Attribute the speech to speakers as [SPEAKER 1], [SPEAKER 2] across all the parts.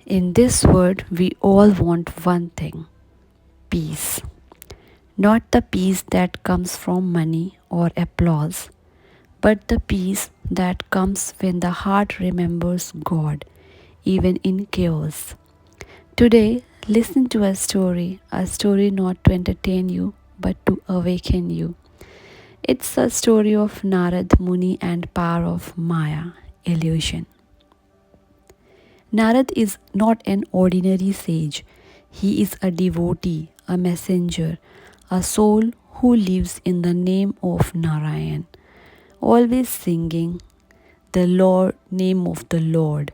[SPEAKER 1] In this world, we all want one thing: peace. Not the peace that comes from money or applause, but the peace that comes when the heart remembers God, even in chaos. Today, listen to a story not to entertain you, but to awaken you. It's a story of Narad Muni and power of Maya, illusion. Narad is not an ordinary sage. He is a devotee, a messenger, a soul who lives in the name of Narayan, always singing the Lord name of the Lord.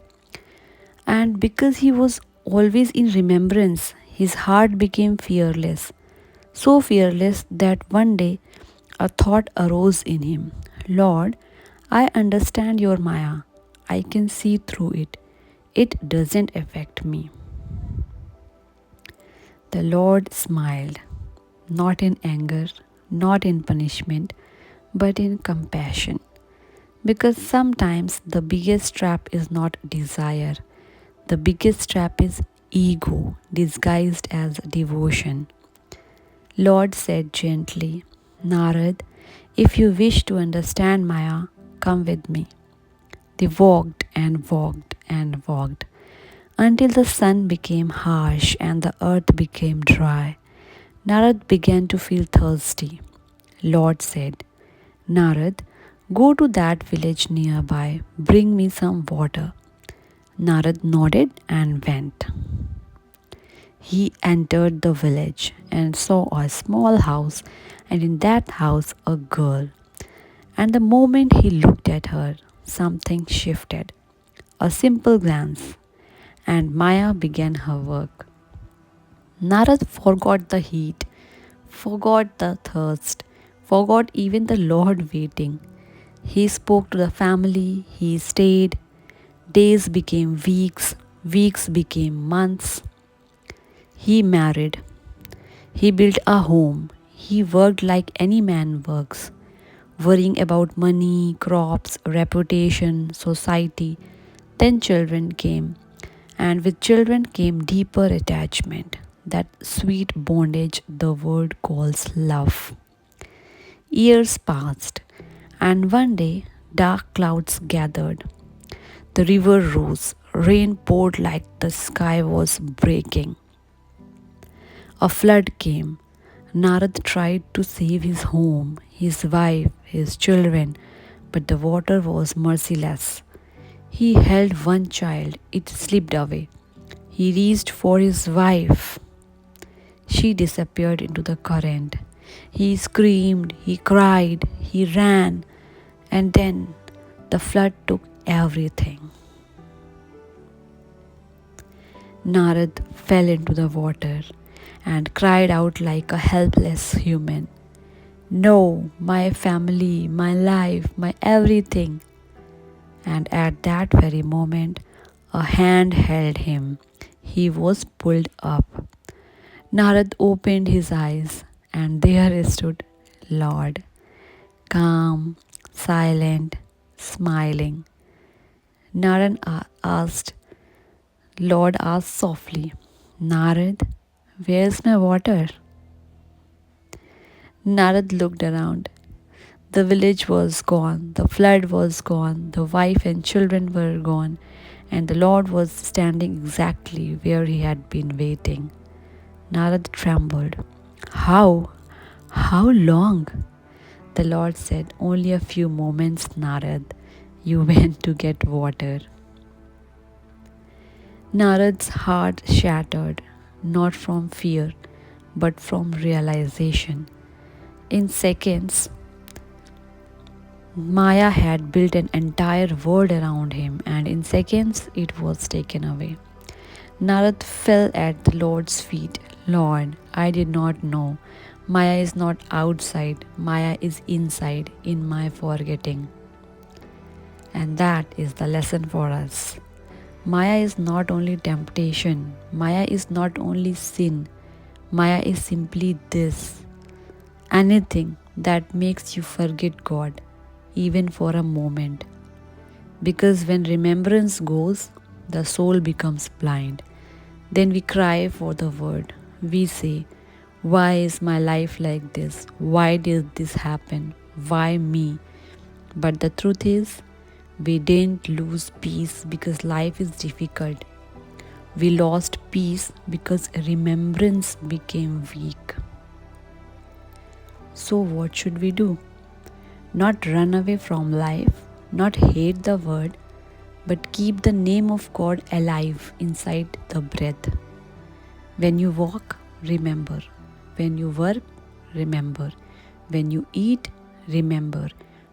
[SPEAKER 1] And because he was always in remembrance, his heart became fearless, so fearless that one day a thought arose in him: Lord, I understand your Maya. I can see through it. It doesn't affect me. The Lord smiled, not in anger, not in punishment, but in compassion. Because sometimes the biggest trap is not desire, the biggest trap is ego disguised as devotion. Lord said gently, Narad, if you wish to understand Maya, come with me. They walked and walked and walked until the sun became harsh and the earth became dry. Narad began to feel thirsty. Lord said, Narad, go to that village nearby, bring me some water. Narad nodded and went. He entered the village and saw a small house, and in that house a girl. And the moment he looked at her, something shifted. A simple glance, and Maya began her work. Narad forgot the heat, forgot the thirst, forgot even the Lord waiting. He spoke to the family, he stayed. Days became weeks, weeks became months. He married, he built a home, he worked like any man works, worrying about money, crops, reputation, society. Then children came, and with children came deeper attachment, that sweet bondage the world calls love. Years passed, and one day dark clouds gathered. The river rose, rain poured like the sky was breaking. A flood came. Narad tried to save his home, his wife, his children, but the water was merciless. He held one child, it slipped away. He reached for his wife. She disappeared into the current. He screamed, he cried, he ran, and then the flood took everything. Narad fell into the water and cried out like a helpless human. No, my family, my life, my everything. And at that very moment, a hand held him. He was pulled up. Narad opened his eyes, and there stood Lord, calm, silent, smiling. Asked, Lord asked softly, Narad, where's my water? Narad looked around. The village was gone, the flood was gone, the wife and children were gone, and the Lord was standing exactly where he had been waiting. Narad trembled. How? How long? The Lord said, Only a few moments, Narad. You went to get water. Narad's heart shattered, not from fear, but from realization. In seconds, Maya had built an entire world around him, and in seconds it was taken away. Narad fell at the Lord's feet. Lord, I did not know. Maya is not outside, Maya is inside, in my forgetting. And that is the lesson for us. Maya is not only temptation, Maya is not only sin, Maya is simply this: anything that makes you forget God, even for a moment. Because when remembrance goes, The soul becomes blind. Then we cry for the word. We say, why is my life like this? Why did this happen? Why me? But the truth is, we didn't lose peace because life is difficult. We lost peace because remembrance became weak. So, what should we do? Not run away from life, not hate the word, but keep the name of God alive inside the breath. When you walk, remember. When you work, remember. When you eat, remember.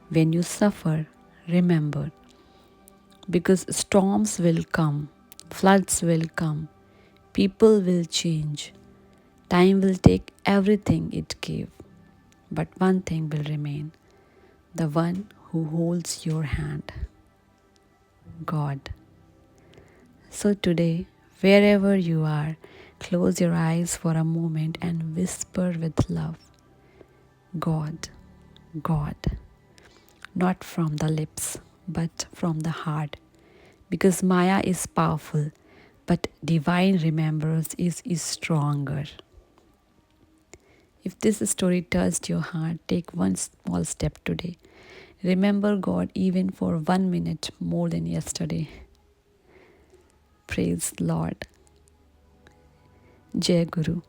[SPEAKER 1] When you suffer, remember. Because storms will come, floods will come, people will change, time will take everything it gave. But one thing will remain, the one who holds your hand, God. So today, wherever you are, close your eyes for a moment and whisper with love, God, God. Not from the lips, but from the heart. Because Maya is powerful, but divine remembrance is stronger. If this story touched your heart, take one small step today. Remember God even for 1 minute more than yesterday. Praise Lord. Jai Guru.